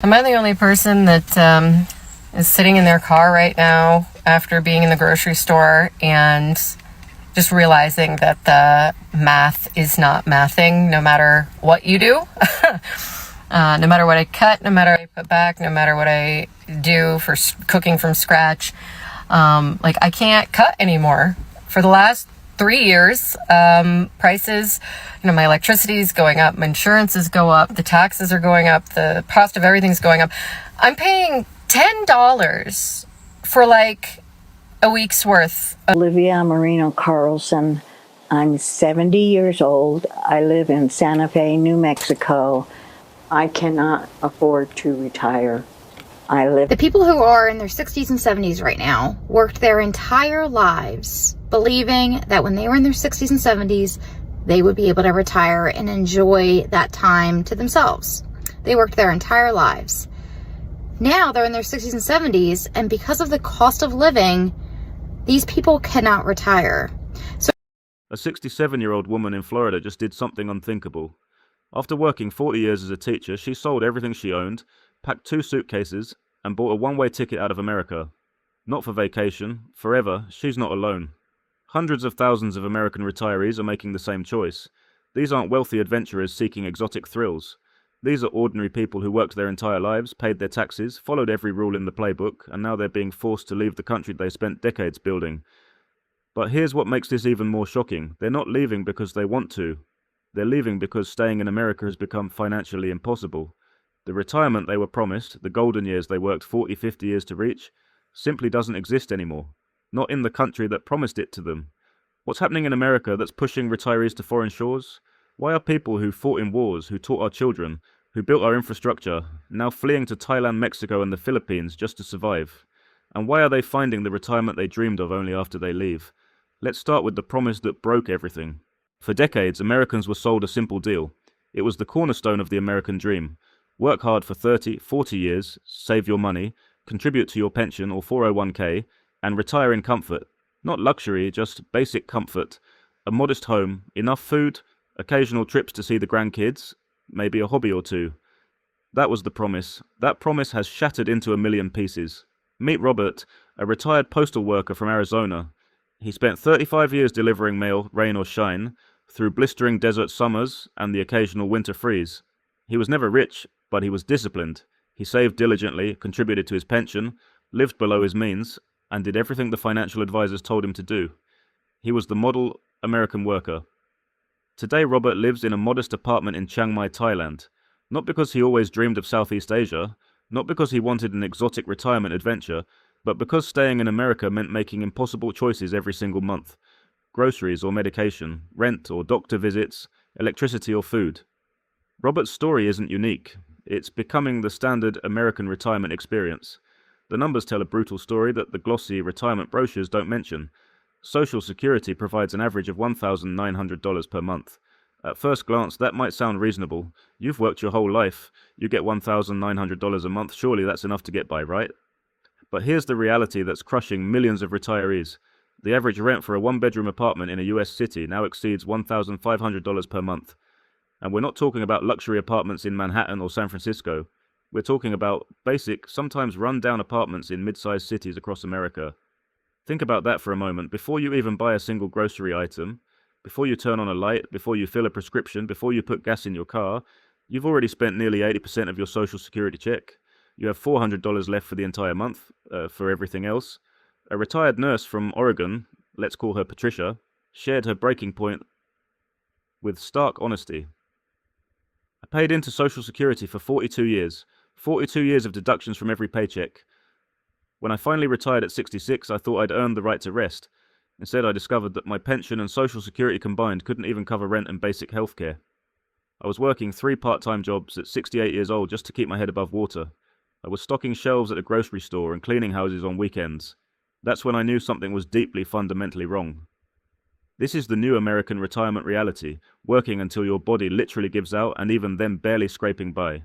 Am I the only person that is sitting in their car right now after being in the grocery store and just realizing that the math is not mathing no matter what you do? No matter what I cut, no matter what I put back, no matter what I do for cooking from scratch. I can't cut anymore. For the last 3 years, prices, my electricity is going up, my insurances go up, the taxes are going up, the cost of everything's going up. I'm paying $10 for a week's worth. Olivia Marino Carlson. I'm 70 years old. I live in Santa Fe, New Mexico. I cannot afford to retire. The people who are in their 60s and 70s right now worked their entire lives believing that when they were in their 60s and 70s, they would be able to retire and enjoy that time to themselves. They worked their entire lives. Now they're in their 60s and 70s, and because of the cost of living, these people cannot retire. A 67-year-old woman in Florida just did something unthinkable. After working 40 years as a teacher, she sold everything she owned, packed 2 suitcases, and bought a one-way ticket out of America. Not for vacation, forever, she's not alone. Hundreds of thousands of American retirees are making the same choice. These aren't wealthy adventurers seeking exotic thrills. These are ordinary people who worked their entire lives, paid their taxes, followed every rule in the playbook, and now they're being forced to leave the country they spent decades building. But here's what makes this even more shocking. They're not leaving because they want to. They're leaving because staying in America has become financially impossible. The retirement they were promised, the golden years they worked 40, 50 years to reach, simply doesn't exist anymore. Not in the country that promised it to them. What's happening in America that's pushing retirees to foreign shores? Why are people who fought in wars, who taught our children, who built our infrastructure, now fleeing to Thailand, Mexico and the Philippines just to survive? And why are they finding the retirement they dreamed of only after they leave? Let's start with the promise that broke everything. For decades, Americans were sold a simple deal. It was the cornerstone of the American dream. Work hard for 30, 40 years, save your money, contribute to your pension or 401k, and retire in comfort. Not luxury, just basic comfort. A modest home, enough food, occasional trips to see the grandkids, maybe a hobby or two. That was the promise. That promise has shattered into a million pieces. Meet Robert, a retired postal worker from Arizona. He spent 35 years delivering mail, rain or shine, through blistering desert summers and the occasional winter freeze. He was never rich, but he was disciplined. He saved diligently, contributed to his pension, lived below his means, and did everything the financial advisors told him to do. He was the model American worker. Today, Robert lives in a modest apartment in Chiang Mai, Thailand. Not because he always dreamed of Southeast Asia, not because he wanted an exotic retirement adventure, but because staying in America meant making impossible choices every single month. Groceries or medication, rent or doctor visits, electricity or food. Robert's story isn't unique. It's becoming the standard American retirement experience. The numbers tell a brutal story that the glossy retirement brochures don't mention. Social Security provides an average of $1,900 per month. At first glance, that might sound reasonable. You've worked your whole life. You get $1,900 a month. Surely that's enough to get by, right? But here's the reality that's crushing millions of retirees. The average rent for a one-bedroom apartment in a US city now exceeds $1,500 per month. And we're not talking about luxury apartments in Manhattan or San Francisco. We're talking about basic, sometimes run-down apartments in mid-sized cities across America. Think about that for a moment. Before you even buy a single grocery item, before you turn on a light, before you fill a prescription, before you put gas in your car, you've already spent nearly 80% of your Social Security check. You have $400 left for the entire month, for everything else. A retired nurse from Oregon, let's call her Patricia, shared her breaking point with stark honesty. I paid into Social Security for 42 years. 42 years of deductions from every paycheck. When I finally retired at 66, I thought I'd earned the right to rest. Instead, I discovered that my pension and Social Security combined couldn't even cover rent and basic healthcare. I was working 3 part-time jobs at 68 years old just to keep my head above water. I was stocking shelves at a grocery store and cleaning houses on weekends. That's when I knew something was deeply, fundamentally wrong. This is the new American retirement reality, working until your body literally gives out and even then barely scraping by.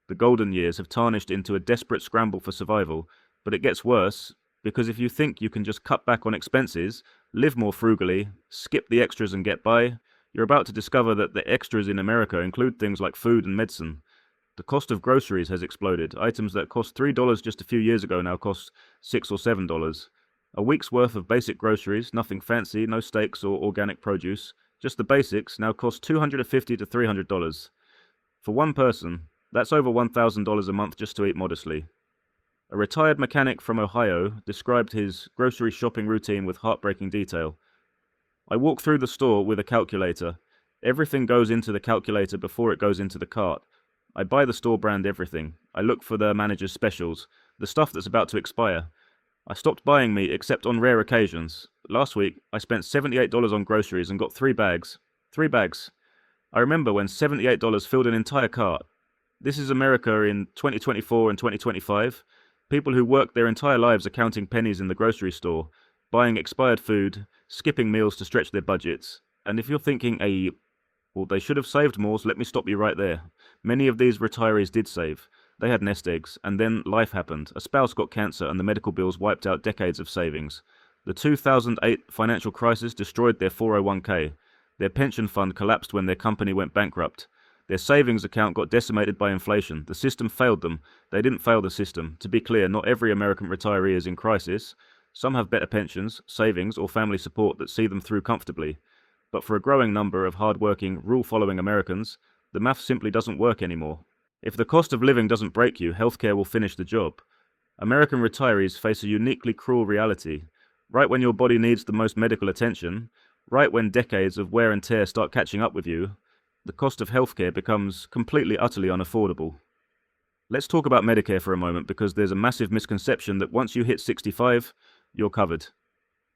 The golden years have tarnished into a desperate scramble for survival, but it gets worse, because if you think you can just cut back on expenses, live more frugally, skip the extras and get by, you're about to discover that the extras in America include things like food and medicine. The cost of groceries has exploded. Items that cost $3 just a few years ago now cost $6 or $7. A week's worth of basic groceries, nothing fancy, no steaks or organic produce, just the basics, now cost $250 to $300. For one person, that's over $1,000 a month just to eat modestly. A retired mechanic from Ohio described his grocery shopping routine with heartbreaking detail. I walk through the store with a calculator. Everything goes into the calculator before it goes into the cart. I buy the store brand everything. I look for the manager's specials, the stuff that's about to expire. I stopped buying meat except on rare occasions. Last week, I spent $78 on groceries and got 3 bags. 3 bags. I remember when $78 filled an entire cart. This is America in 2024 and 2025. People who work their entire lives are counting pennies in the grocery store, buying expired food, skipping meals to stretch their budgets. And if you're thinking, well, they should have saved more, so let me stop you right there. Many of these retirees did save. They had nest eggs, and then life happened. A spouse got cancer, and the medical bills wiped out decades of savings. The 2008 financial crisis destroyed their 401k. Their pension fund collapsed when their company went bankrupt. Their savings account got decimated by inflation. The system failed them. They didn't fail the system. To be clear, not every American retiree is in crisis. Some have better pensions, savings, or family support that see them through comfortably. But for a growing number of hard-working, rule-following Americans, the math simply doesn't work anymore. If the cost of living doesn't break you, healthcare will finish the job. American retirees face a uniquely cruel reality. Right when your body needs the most medical attention, right when decades of wear and tear start catching up with you, the cost of healthcare becomes completely, utterly unaffordable. Let's talk about Medicare for a moment, because there's a massive misconception that once you hit 65, you're covered.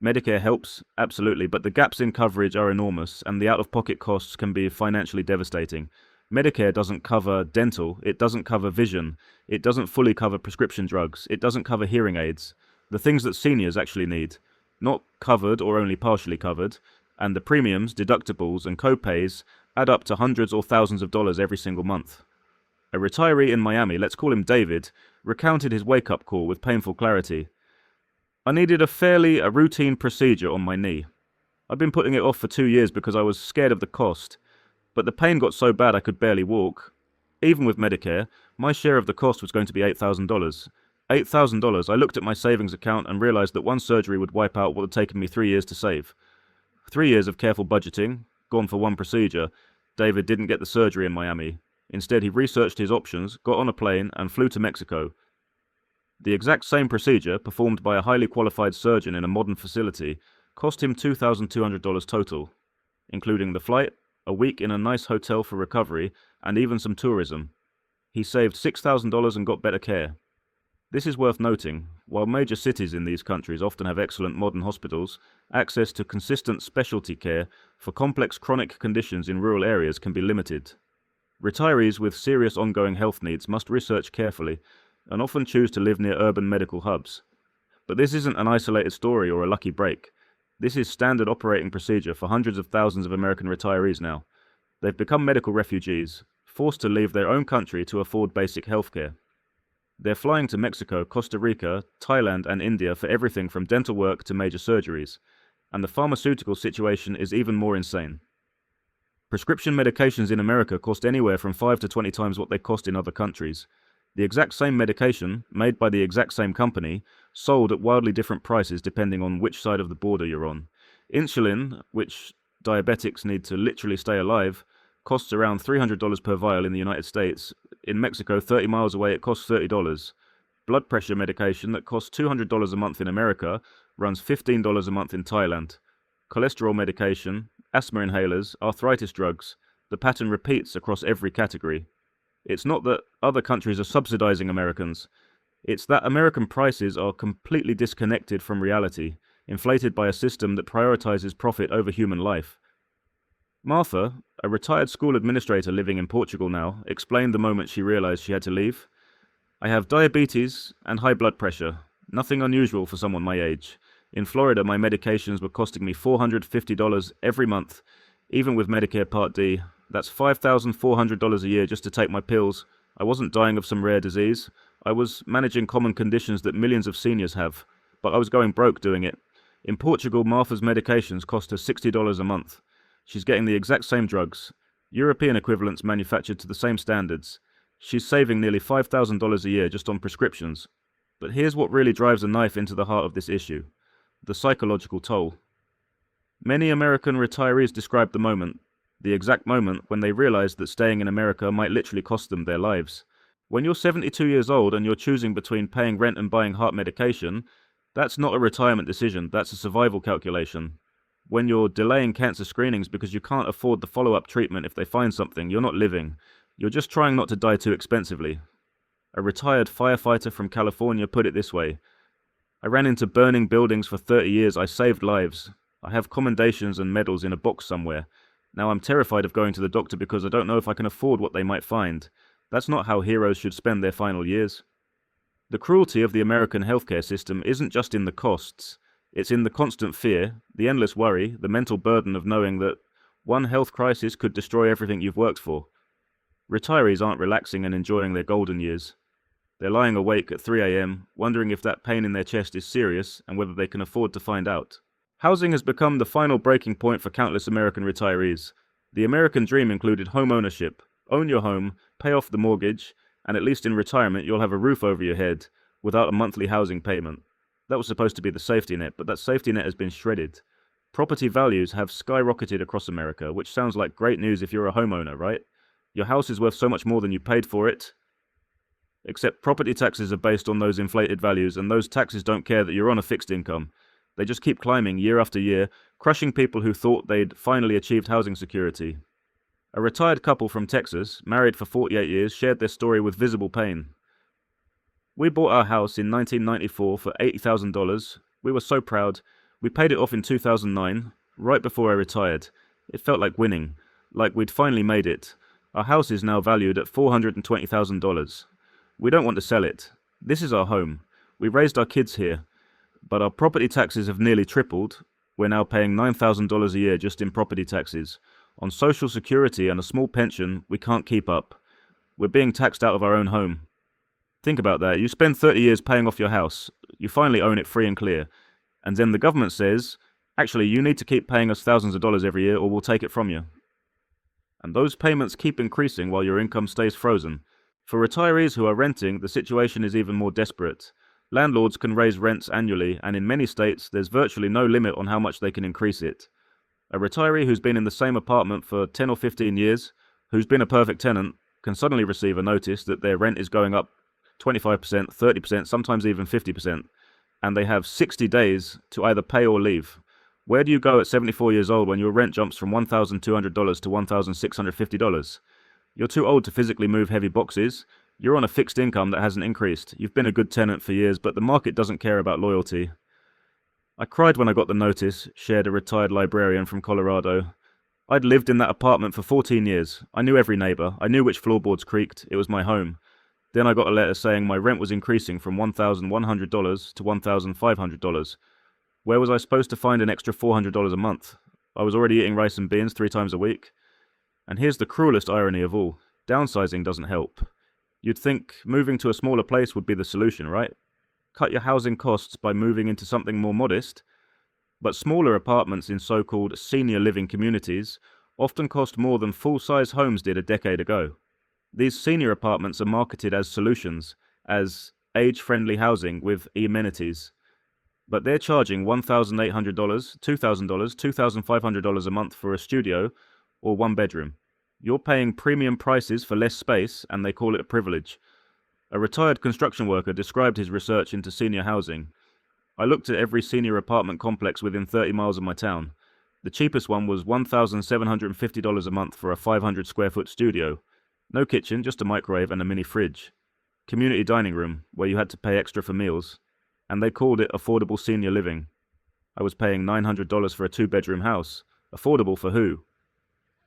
Medicare helps, absolutely, but the gaps in coverage are enormous, and the out-of-pocket costs can be financially devastating. Medicare doesn't cover dental, it doesn't cover vision, it doesn't fully cover prescription drugs, it doesn't cover hearing aids, the things that seniors actually need. Not covered or only partially covered, and the premiums, deductibles, and co-pays add up to hundreds or thousands of dollars every single month. A retiree in Miami, let's call him David, recounted his wake-up call with painful clarity. I needed a routine procedure on my knee. I'd been putting it off for 2 years because I was scared of the cost, but the pain got so bad I could barely walk. Even with Medicare, my share of the cost was going to be $8,000. $8,000. I looked at my savings account and realized that one surgery would wipe out what had taken me 3 years to save. 3 years of careful budgeting, gone for one procedure. David didn't get the surgery in Miami. Instead, he researched his options, got on a plane, and flew to Mexico. The exact same procedure, performed by a highly qualified surgeon in a modern facility, cost him $2,200 total, including the flight, a week in a nice hotel for recovery, and even some tourism. He saved $6,000 and got better care. This is worth noting. While major cities in these countries often have excellent modern hospitals, access to consistent specialty care for complex chronic conditions in rural areas can be limited. Retirees with serious ongoing health needs must research carefully and often choose to live near urban medical hubs. But this isn't an isolated story or a lucky break. This is standard operating procedure for hundreds of thousands of American retirees now. They've become medical refugees, forced to leave their own country to afford basic healthcare. They're flying to Mexico, Costa Rica, Thailand, and India for everything from dental work to major surgeries. And the pharmaceutical situation is even more insane. Prescription medications in America cost anywhere from 5 to 20 times what they cost in other countries. The exact same medication, made by the exact same company, sold at wildly different prices depending on which side of the border you're on. Insulin, which diabetics need to literally stay alive, costs around $300 per vial in the United States. In Mexico, 30 miles away, it costs $30. Blood pressure medication that costs $200 a month in America runs $15 a month in Thailand. Cholesterol medication, asthma inhalers, arthritis drugs. The pattern repeats across every category. It's not that other countries are subsidizing Americans. It's that American prices are completely disconnected from reality, inflated by a system that prioritizes profit over human life. Martha, a retired school administrator living in Portugal now, explained the moment she realized she had to leave. I have diabetes and high blood pressure. Nothing unusual for someone my age. In Florida, my medications were costing me $450 every month. Even with Medicare Part D, that's $5,400 a year just to take my pills. I wasn't dying of some rare disease. I was managing common conditions that millions of seniors have, but I was going broke doing it. In Portugal, Martha's medications cost her $60 a month. She's getting the exact same drugs, European equivalents manufactured to the same standards. She's saving nearly $5,000 a year just on prescriptions. But here's what really drives a knife into the heart of this issue: the psychological toll. Many American retirees describe the exact moment when they realize that staying in America might literally cost them their lives. When you're 72 years old and you're choosing between paying rent and buying heart medication, that's not a retirement decision, that's a survival calculation. When you're delaying cancer screenings because you can't afford the follow-up treatment if they find something, you're not living. You're just trying not to die too expensively. A retired firefighter from California put it this way: "I ran into burning buildings for 30 years, I saved lives. I have commendations and medals in a box somewhere. Now I'm terrified of going to the doctor because I don't know if I can afford what they might find." That's not how heroes should spend their final years. The cruelty of the American healthcare system isn't just in the costs. It's in the constant fear, the endless worry, the mental burden of knowing that one health crisis could destroy everything you've worked for. Retirees aren't relaxing and enjoying their golden years. They're lying awake at 3 a.m., wondering if that pain in their chest is serious and whether they can afford to find out. Housing has become the final breaking point for countless American retirees. The American dream included home ownership. Own your home, pay off the mortgage, and at least in retirement you'll have a roof over your head without a monthly housing payment. That was supposed to be the safety net, but that safety net has been shredded. Property values have skyrocketed across America, which sounds like great news if you're a homeowner, right? Your house is worth so much more than you paid for it. Except property taxes are based on those inflated values, and those taxes don't care that you're on a fixed income. They just keep climbing year after year, crushing people who thought they'd finally achieved housing security. A retired couple from Texas, married for 48 years, shared their story with visible pain. "We bought our house in 1994 for $80,000. We were so proud. We paid it off in 2009, right before I retired. It felt like winning, like we'd finally made it. Our house is now valued at $420,000. We don't want to sell it. This is our home. We raised our kids here. But our property taxes have nearly tripled. We're now paying $9,000 a year just in property taxes. On Social Security and a small pension, we can't keep up. We're being taxed out of our own home." Think about that. You spend 30 years paying off your house. You finally own it free and clear. And then the government says, "Actually, you need to keep paying us thousands of dollars every year or we'll take it from you." And those payments keep increasing while your income stays frozen. For retirees who are renting, the situation is even more desperate. Landlords can raise rents annually, and in many states, there's virtually no limit on how much they can increase it. A retiree who's been in the same apartment for 10 or 15 years, who's been a perfect tenant, can suddenly receive a notice that their rent is going up 25%, 30%, sometimes even 50%, and they have 60 days to either pay or leave. Where do you go at 74 years old when your rent jumps from $1,200 to $1,650? You're too old to physically move heavy boxes. You're on a fixed income that hasn't increased. You've been a good tenant for years, but the market doesn't care about loyalty. "I cried when I got the notice," shared a retired librarian from Colorado. "I'd lived in that apartment for 14 years. I knew every neighbor. I knew which floorboards creaked. It was my home. Then I got a letter saying my rent was increasing from $1,100 to $1,500. Where was I supposed to find an extra $400 a month? I was already eating rice and beans 3 times a week." And here's the cruelest irony of all. Downsizing doesn't help. You'd think moving to a smaller place would be the solution, right? Cut your housing costs by moving into something more modest. But smaller apartments in so-called senior living communities often cost more than full-size homes did a decade ago. These senior apartments are marketed as solutions, as age-friendly housing with amenities. But they're charging $1,800, $2,000, $2,500 a month for a studio or one bedroom. You're paying premium prices for less space, and they call it a privilege. A retired construction worker described his research into senior housing. "I looked at every senior apartment complex within 30 miles of my town. The cheapest one was $1,750 a month for a 500 square foot studio. No kitchen, just a microwave and a mini fridge. Community dining room, where you had to pay extra for meals. And they called it affordable senior living. I was paying $900 for a 2-bedroom house. Affordable for who?"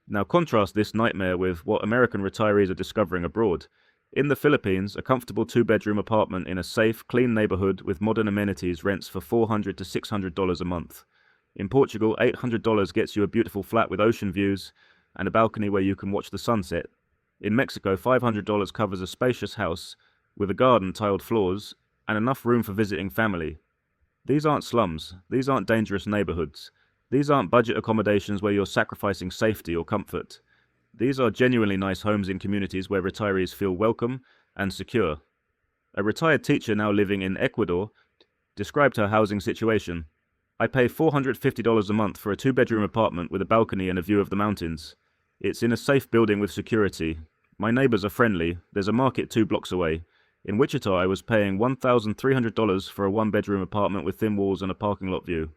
Now contrast this nightmare with what American retirees are discovering abroad. In the Philippines, a comfortable 2-bedroom apartment in a safe, clean neighborhood with modern amenities rents for $400 to $600 a month. In Portugal, $800 gets you a beautiful flat with ocean views and a balcony where you can watch the sunset. In Mexico, $500 covers a spacious house with a garden, tiled floors, and enough room for visiting family. These aren't slums. These aren't dangerous neighborhoods. These aren't budget accommodations where you're sacrificing safety or comfort. These are genuinely nice homes in communities where retirees feel welcome and secure. A retired teacher now living in Ecuador described her housing situation. I pay $450 a month for a 2-bedroom apartment with a balcony and a view of the mountains. It's in a safe building with security. My neighbors are friendly. There's a market 2 blocks away. In Wichita, I was paying $1,300 for a 1-bedroom apartment with thin walls and a parking lot view.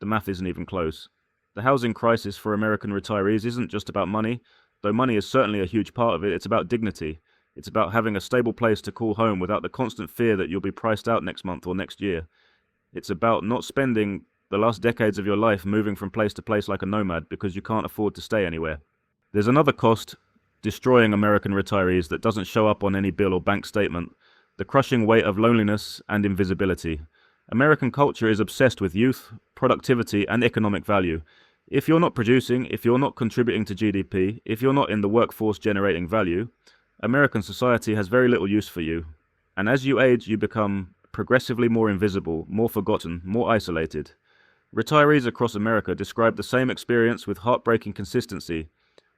The math isn't even close. The housing crisis for American retirees isn't just about money, though money is certainly a huge part of it. It's about dignity. It's about having a stable place to call home without the constant fear that you'll be priced out next month or next year. It's about not spending the last decades of your life moving from place to place like a nomad because you can't afford to stay anywhere. There's another cost destroying American retirees that doesn't show up on any bill or bank statement: the crushing weight of loneliness and invisibility. American culture is obsessed with youth, productivity, and economic value. If you're not producing, if you're not contributing to GDP, if you're not in the workforce generating value, American society has very little use for you. And as you age, you become progressively more invisible, more forgotten, more isolated. Retirees across America describe the same experience with heartbreaking consistency.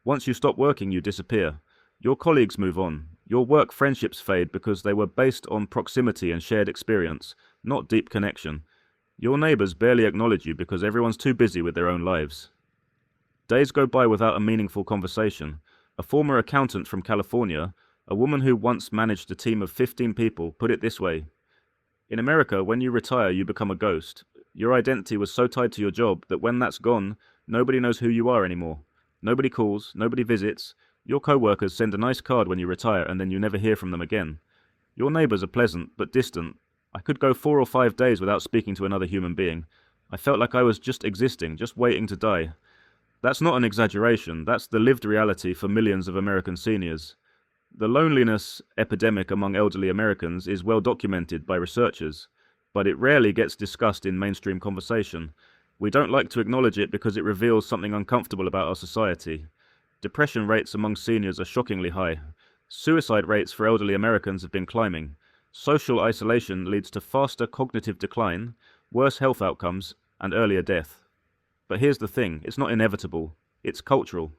Once you stop working, you disappear. Your colleagues move on. Your work friendships fade because they were based on proximity and shared experience, not deep connection. Your neighbors barely acknowledge you because everyone's too busy with their own lives. Days go by without a meaningful conversation. A former accountant from California, a woman who once managed a team of 15 people, put it this way: in America, when you retire, you become a ghost. Your identity was so tied to your job that when that's gone, nobody knows who you are anymore. Nobody calls, nobody visits. Your co-workers send a nice card when you retire and then you never hear from them again. Your neighbors are pleasant, but distant. I could go 4 or 5 days without speaking to another human being. I felt like I was just existing, just waiting to die. That's not an exaggeration. That's the lived reality for millions of American seniors. The loneliness epidemic among elderly Americans is well documented by researchers, but it rarely gets discussed in mainstream conversation. We don't like to acknowledge it because it reveals something uncomfortable about our society. Depression rates among seniors are shockingly high. Suicide rates for elderly Americans have been climbing. Social isolation leads to faster cognitive decline, worse health outcomes, and earlier death. But here's the thing, it's not inevitable, it's cultural.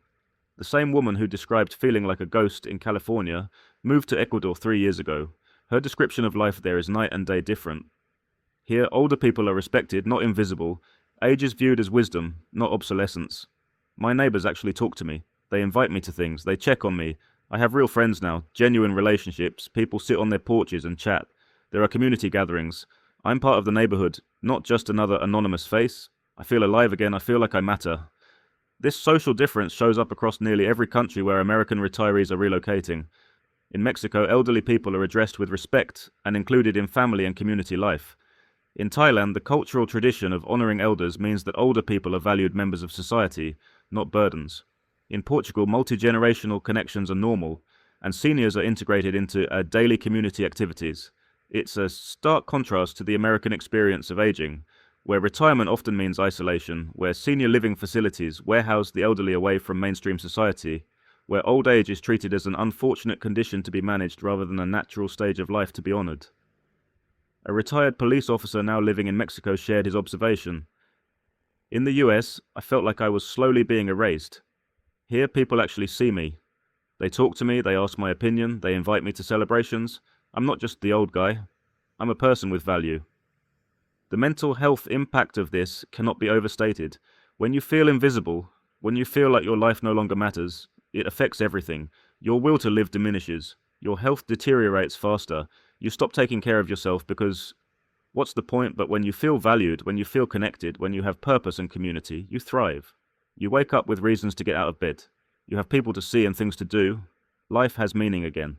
The same woman who described feeling like a ghost in California moved to Ecuador 3 years ago. Her description of life there is night and day different. Here, older people are respected, not invisible. Age is viewed as wisdom, not obsolescence. My neighbors actually talk to me. They invite me to things. They check on me. I have real friends now, genuine relationships. People sit on their porches and chat. There are community gatherings. I'm part of the neighborhood, not just another anonymous face. I feel alive again. I feel like I matter. This social difference shows up across nearly every country where American retirees are relocating. In Mexico, elderly people are addressed with respect and included in family and community life. In Thailand, the cultural tradition of honoring elders means that older people are valued members of society, not burdens. In Portugal, multi-generational connections are normal, and seniors are integrated into daily community activities. It's a stark contrast to the American experience of aging, where retirement often means isolation, where senior living facilities warehouse the elderly away from mainstream society, where old age is treated as an unfortunate condition to be managed rather than a natural stage of life to be honored. A retired police officer now living in Mexico shared his observation. In the US, I felt like I was slowly being erased. Here, people actually see me. They talk to me, they ask my opinion, they invite me to celebrations. I'm not just the old guy. I'm a person with value. The mental health impact of this cannot be overstated. When you feel invisible, when you feel like your life no longer matters, it affects everything. Your will to live diminishes. Your health deteriorates faster. You stop taking care of yourself because what's the point? But when you feel valued, when you feel connected, when you have purpose and community, you thrive. You wake up with reasons to get out of bed. You have people to see and things to do. Life has meaning again.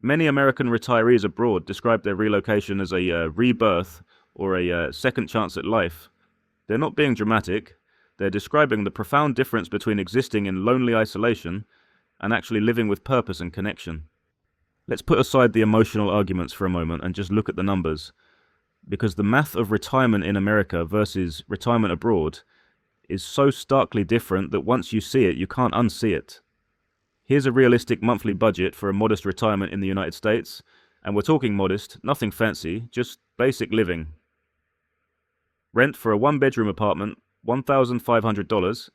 Many American retirees abroad describe their relocation as a rebirth or a second chance at life. They're not being dramatic. They're describing the profound difference between existing in lonely isolation and actually living with purpose and connection. Let's put aside the emotional arguments for a moment and just look at the numbers. Because the math of retirement in America versus retirement abroad is so starkly different that once you see it, you can't unsee it. Here's a realistic monthly budget for a modest retirement in the United States, and we're talking modest, nothing fancy, just basic living. Rent for a 1-bedroom apartment, $1,500.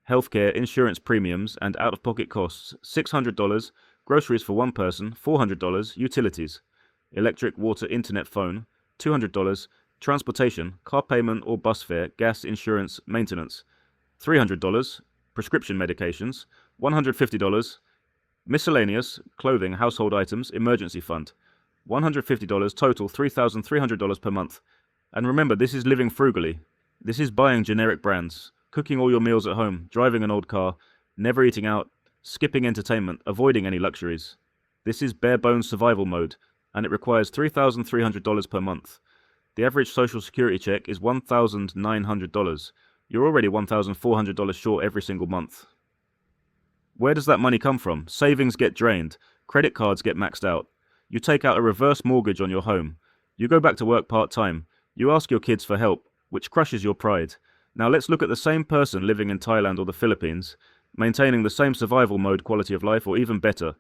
healthcare, insurance premiums, and out-of-pocket costs, $600, groceries for one person, $400, utilities, electric, water, internet, phone, $200, transportation, car payment or bus fare, gas, insurance, maintenance, $300, prescription medications, $150, miscellaneous, clothing, household items, emergency fund, $150, total $3,300 per month. And remember, this is living frugally. This is buying generic brands, cooking all your meals at home, driving an old car, never eating out, skipping entertainment, avoiding any luxuries. This is bare-bones survival mode, and it requires $3,300 per month. The average Social Security check is $1,900. You're already $1,400 short every single month. Where does that money come from? Savings get drained. Credit cards get maxed out. You take out a reverse mortgage on your home. You go back to work part-time. You ask your kids for help, which crushes your pride. Now let's look at the same person living in Thailand or the Philippines, maintaining the same survival mode quality of life, or even better.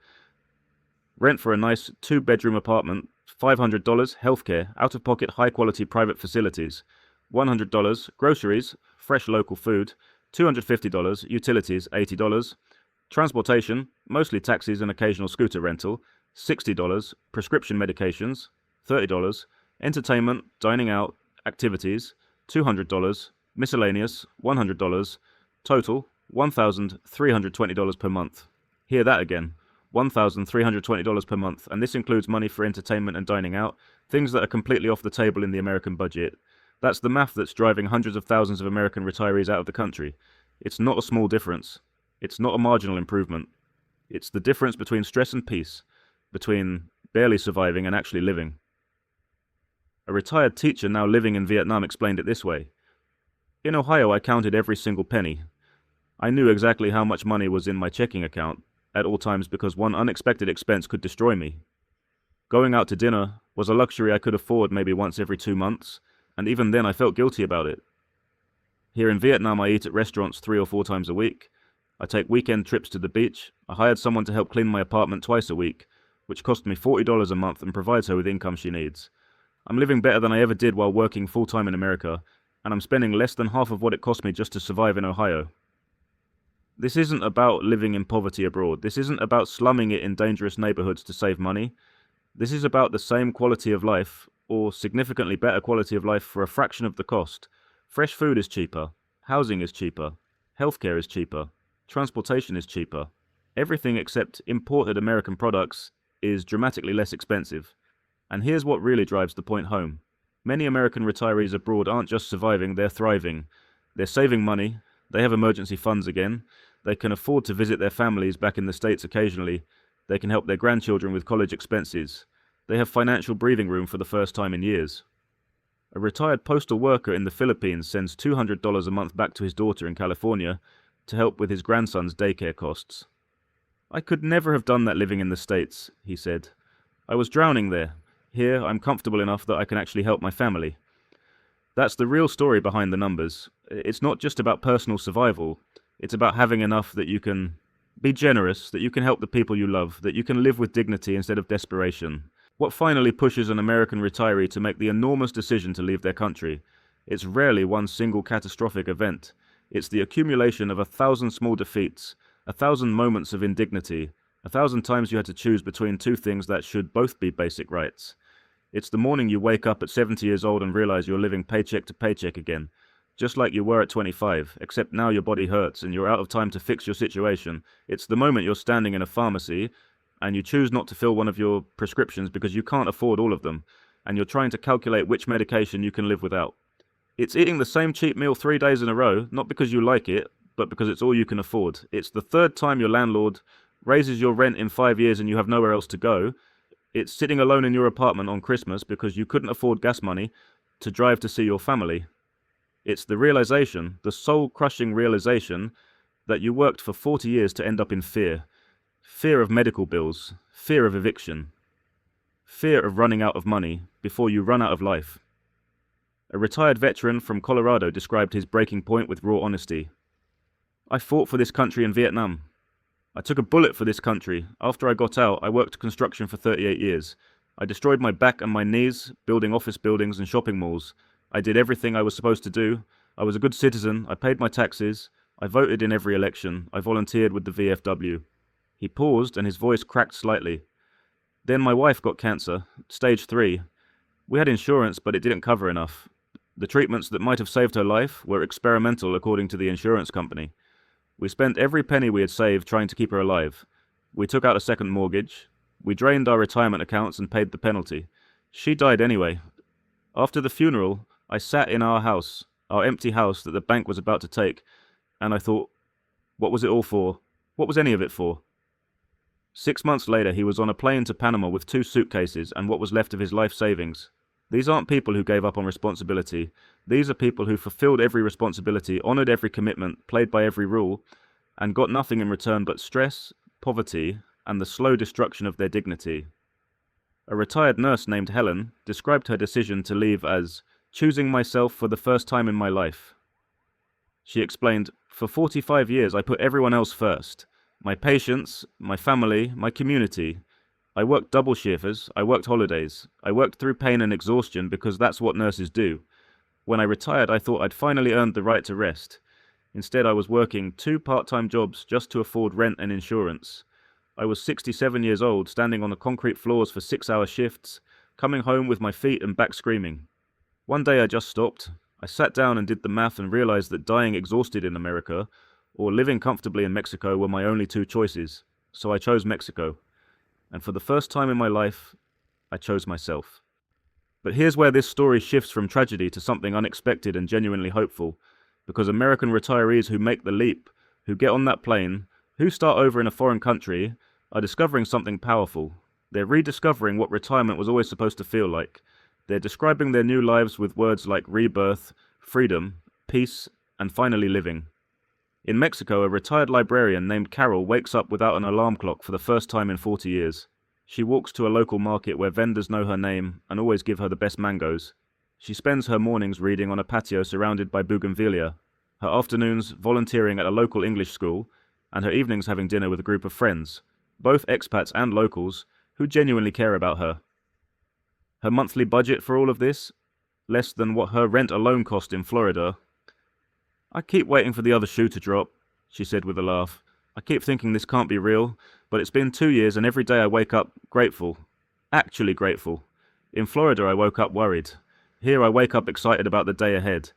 Rent for a nice 2-bedroom apartment, $500, healthcare, out-of-pocket high-quality private facilities, $100, groceries, fresh local food, $250, utilities, $80, transportation, mostly taxis and occasional scooter rental, $60, prescription medications, $30, entertainment, dining out, activities, $200, miscellaneous, $100, total, $1,320 per month. Hear that again, $1,320 per month, and this includes money for entertainment and dining out, things that are completely off the table in the American budget. That's the math that's driving hundreds of thousands of American retirees out of the country. It's not a small difference. It's not a marginal improvement. It's the difference between stress and peace, between barely surviving and actually living. A retired teacher now living in Vietnam explained it this way. In Ohio, I counted every single penny. I knew exactly how much money was in my checking account at all times because one unexpected expense could destroy me. Going out to dinner was a luxury I could afford maybe once every 2 months, and even then I felt guilty about it. Here in Vietnam, I eat at restaurants 3 or 4 times a week. I take weekend trips to the beach. I hired someone to help clean my apartment twice a week, which cost me $40 a month and provides her with income she needs. I'm living better than I ever did while working full-time in America, and I'm spending less than half of what it cost me just to survive in Ohio. This isn't about living in poverty abroad. This isn't about slumming it in dangerous neighborhoods to save money. This is about the same quality of life, or significantly better quality of life for a fraction of the cost. Fresh food is cheaper. Housing is cheaper. Healthcare is cheaper. Transportation is cheaper. Everything except imported American products is dramatically less expensive. And here's what really drives the point home. Many American retirees abroad aren't just surviving, they're thriving. They're saving money. They have emergency funds again. They can afford to visit their families back in the States occasionally. They can help their grandchildren with college expenses. They have financial breathing room for the first time in years. A retired postal worker in the Philippines sends $200 a month back to his daughter in California to help with his grandson's daycare costs. I could never have done that living in the States, he said. I was drowning there. Here, I'm comfortable enough that I can actually help my family. That's the real story behind the numbers. It's not just about personal survival. It's about having enough that you can be generous, that you can help the people you love, that you can live with dignity instead of desperation. What finally pushes an American retiree to make the enormous decision to leave their country? It's rarely one single catastrophic event. It's the accumulation of 1,000 small defeats, 1,000 moments of indignity, 1,000 times you had to choose between two things that should both be basic rights. It's the morning you wake up at 70 years old and realize you're living paycheck to paycheck again, just like you were at 25, except now your body hurts and you're out of time to fix your situation. It's the moment you're standing in a pharmacy and you choose not to fill one of your prescriptions because you can't afford all of them, and you're trying to calculate which medication you can live without. It's eating the same cheap meal 3 days in a row, not because you like it, but because it's all you can afford. It's the third time your landlord raises your rent in 5 years and you have nowhere else to go. It's sitting alone in your apartment on Christmas because you couldn't afford gas money to drive to see your family. It's the realization, the soul-crushing realization, that you worked for 40 years to end up in fear. Fear of medical bills, fear of eviction, fear of running out of money before you run out of life. A retired veteran from Colorado described his breaking point with raw honesty. I fought for this country in Vietnam. I took a bullet for this country. After I got out, I worked construction for 38 years. I destroyed my back and my knees, building office buildings and shopping malls. I did everything I was supposed to do. I was a good citizen. I paid my taxes. I voted in every election. I volunteered with the VFW. He paused and his voice cracked slightly. Then my wife got cancer, stage 3. We had insurance, but it didn't cover enough. The treatments that might have saved her life were experimental according to the insurance company. We spent every penny we had saved trying to keep her alive. We took out a second mortgage. We drained our retirement accounts and paid the penalty. She died anyway. After the funeral, I sat in our house, our empty house that the bank was about to take, and I thought, what was it all for? What was any of it for? 6 months later, he was on a plane to Panama with 2 suitcases and what was left of his life savings. These aren't people who gave up on responsibility. These are people who fulfilled every responsibility, honored every commitment, played by every rule, and got nothing in return but stress, poverty, and the slow destruction of their dignity. A retired nurse named Helen described her decision to leave as choosing myself for the first time in my life. She explained, "For 45 years I put everyone else first. My patients, my family, my community. I worked double shifts, I worked holidays. I worked through pain and exhaustion because that's what nurses do. When I retired, I thought I'd finally earned the right to rest. Instead, I was working 2 part-time jobs just to afford rent and insurance. I was 67 years old, standing on the concrete floors for 6-hour shifts, coming home with my feet and back screaming. One day I just stopped. I sat down and did the math and realized that dying exhausted in America or living comfortably in Mexico were my only 2 choices. So I chose Mexico. And for the first time in my life, I chose myself." But here's where this story shifts from tragedy to something unexpected and genuinely hopeful, because American retirees who make the leap, who get on that plane, who start over in a foreign country, are discovering something powerful. They're rediscovering what retirement was always supposed to feel like. They're describing their new lives with words like rebirth, freedom, peace, and finally living. In Mexico, a retired librarian named Carol wakes up without an alarm clock for the first time in 40 years. She walks to a local market where vendors know her name and always give her the best mangoes. She spends her mornings reading on a patio surrounded by bougainvillea, her afternoons volunteering at a local English school, and her evenings having dinner with a group of friends, both expats and locals, who genuinely care about her. Her monthly budget for all of this? Less than what her rent alone cost in Florida. "I keep waiting for the other shoe to drop," she said with a laugh. "I keep thinking this can't be real, but it's been 2 years and every day I wake up grateful. Actually grateful. In Florida I woke up worried. Here I wake up excited about the day ahead."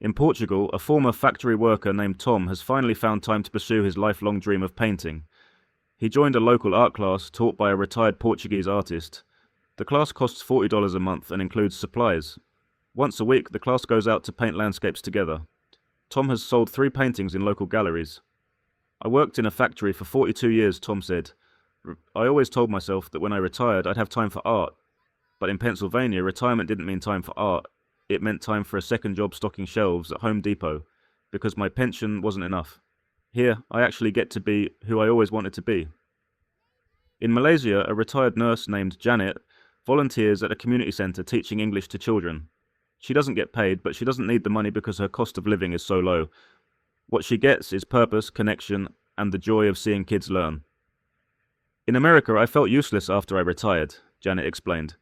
In Portugal, a former factory worker named Tom has finally found time to pursue his lifelong dream of painting. He joined a local art class taught by a retired Portuguese artist. The class costs $40 a month and includes supplies. Once a week, the class goes out to paint landscapes together. Tom has sold 3 paintings in local galleries. "I worked in a factory for 42 years, Tom said. "I always told myself that when I retired, I'd have time for art. But in Pennsylvania, retirement didn't mean time for art. It meant time for a second job stocking shelves at Home Depot, because my pension wasn't enough. Here, I actually get to be who I always wanted to be." In Malaysia, a retired nurse named Janet volunteers at a community center teaching English to children. She doesn't get paid, but she doesn't need the money because her cost of living is so low. What she gets is purpose, connection, and the joy of seeing kids learn. "In America, I felt useless after I retired," Janet explained.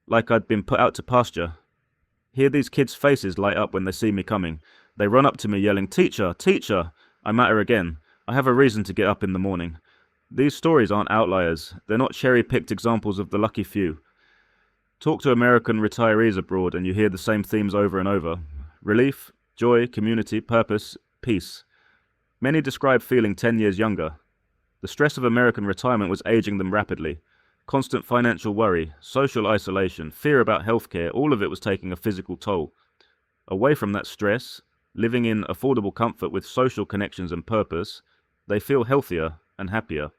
"Like I'd been put out to pasture. Here these kids' faces light up when they see me coming. They run up to me yelling, 'Teacher, teacher!' I matter again. I have a reason to get up in the morning." These stories aren't outliers. They're not cherry-picked examples of the lucky few. Talk to American retirees abroad and you hear the same themes over and over. Relief, joy, community, purpose, peace. Many describe feeling 10 years younger. The stress of American retirement was aging them rapidly. Constant financial worry, social isolation, fear about healthcare, all of it was taking a physical toll. Away from that stress, living in affordable comfort with social connections and purpose, they feel healthier and happier.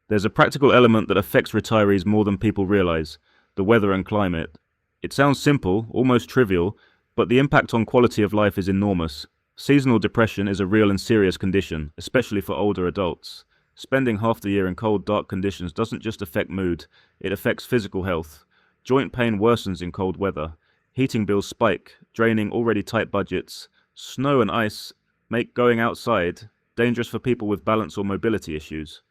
There's a practical element that affects retirees more than people realize: the weather and climate. It sounds simple, almost trivial, but the impact on quality of life is enormous. Seasonal depression is a real and serious condition, especially for older adults. Spending half the year in cold, dark conditions doesn't just affect mood, it affects physical health. Joint pain worsens in cold weather. Heating bills spike, draining already tight budgets. Snow and ice make going outside dangerous for people with balance or mobility issues.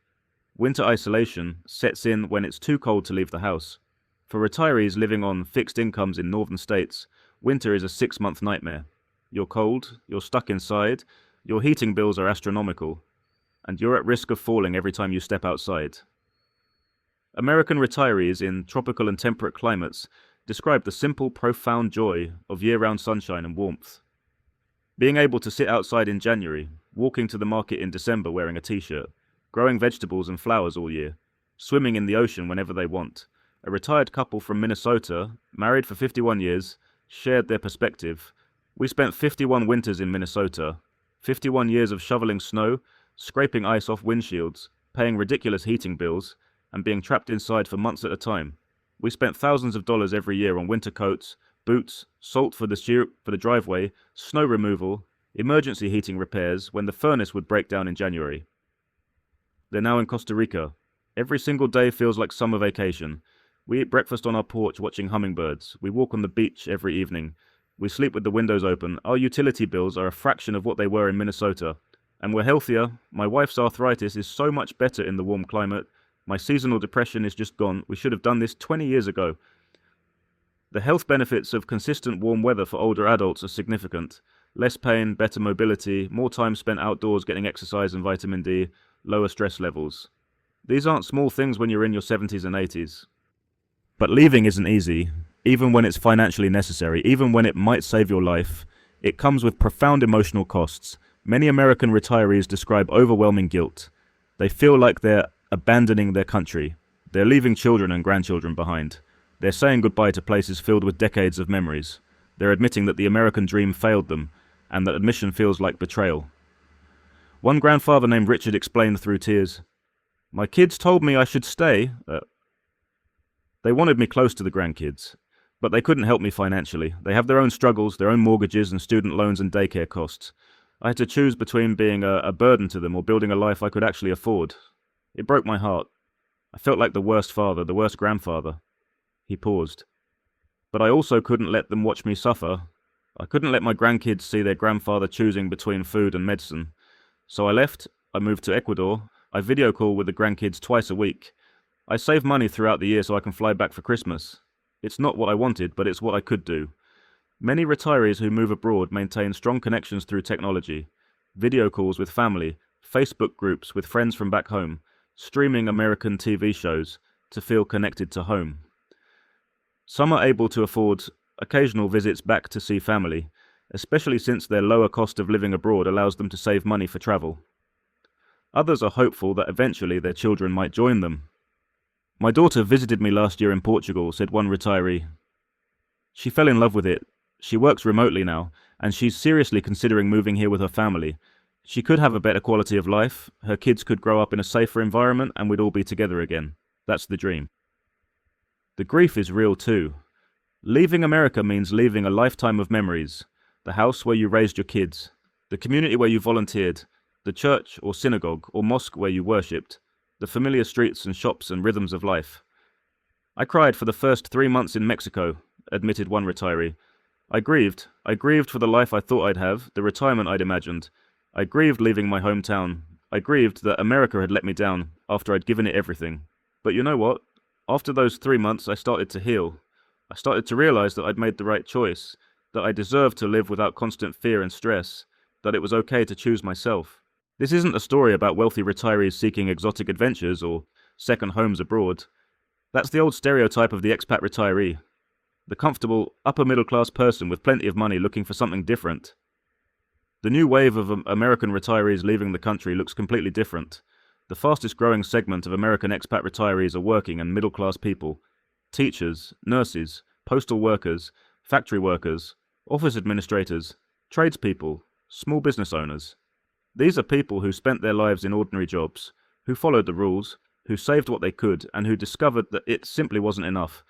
Winter isolation sets in when it's too cold to leave the house. For retirees living on fixed incomes in northern states, winter is a 6-month nightmare. You're cold, you're stuck inside, your heating bills are astronomical, and you're at risk of falling every time you step outside. American retirees in tropical and temperate climates describe the simple, profound joy of year-round sunshine and warmth. Being able to sit outside in January, walking to the market in December wearing a t-shirt, growing vegetables and flowers all year, swimming in the ocean whenever they want. A retired couple from Minnesota, married for 51 years, shared their perspective. We spent 51 winters in Minnesota, 51 years of shoveling snow, scraping ice off windshields, paying ridiculous heating bills, and being trapped inside for months at a time. We spent thousands of dollars every year on winter coats, boots, salt for the driveway, snow removal, emergency heating repairs when the furnace would break down in January. They're now in Costa Rica. Every single day feels like summer vacation. We eat breakfast on our porch watching hummingbirds. We walk on the beach every evening. We sleep with the windows open. Our utility bills are a fraction of what they were in Minnesota. And we're healthier. My wife's arthritis is so much better in the warm climate. My seasonal depression is just gone. We should have done this 20 years ago. The health benefits of consistent warm weather for older adults are significant. Less pain, better mobility, more time spent outdoors getting exercise and vitamin D, lower stress levels. These aren't small things when you're in your 70s and 80s. But leaving isn't easy, even when it's financially necessary, even when it might save your life. It comes with profound emotional costs. Many American retirees describe overwhelming guilt. They feel like they're abandoning their country. They're leaving children and grandchildren behind. They're saying goodbye to places filled with decades of memories. They're admitting that the American dream failed them, and that admission feels like betrayal. One grandfather named Richard explained through tears, "My kids told me I should stay. They wanted me close to the grandkids, but they couldn't help me financially. They have their own struggles, their own mortgages and student loans and daycare costs. I had to choose between being a burden to them or building a life I could actually afford. It broke my heart. I felt like the worst father, the worst grandfather." He paused. "But I also couldn't let them watch me suffer. I couldn't let my grandkids see their grandfather choosing between food and medicine. So I left, I moved to Ecuador, I video call with the grandkids twice a week. I save money throughout the year so I can fly back for Christmas. It's not what I wanted, but it's what I could do." Many retirees who move abroad maintain strong connections through technology, video calls with family, Facebook groups with friends from back home, streaming American TV shows to feel connected to home. Some are able to afford occasional visits back to see family, especially since their lower cost of living abroad allows them to save money for travel. Others are hopeful that eventually their children might join them. "My daughter visited me last year in Portugal," said one retiree. "She fell in love with it. She works remotely now, and she's seriously considering moving here with her family. She could have a better quality of life, her kids could grow up in a safer environment, and we'd all be together again. That's the dream." The grief is real too. Leaving America means leaving a lifetime of memories. The house where you raised your kids, the community where you volunteered, the church or synagogue or mosque where you worshipped, the familiar streets and shops and rhythms of life. "I cried for the first 3 months in Mexico," admitted one retiree. I grieved for the life I thought I'd have, the retirement I'd imagined. I grieved leaving my hometown. I grieved that America had let me down after I'd given it everything. But you know what? After those 3 months, I started to heal. I started to realize that I'd made the right choice, that I deserved to live without constant fear and stress, that it was okay to choose myself. This isn't a story about wealthy retirees seeking exotic adventures or second homes abroad. That's the old stereotype of the expat retiree. The comfortable, upper-middle-class person with plenty of money looking for something different. The new wave of American retirees leaving the country looks completely different. The fastest growing segment of American expat retirees are working and middle-class people. Teachers, nurses, postal workers, factory workers, office administrators, tradespeople, small business owners. These are people who spent their lives in ordinary jobs, who followed the rules, who saved what they could, and who discovered that it simply wasn't enough.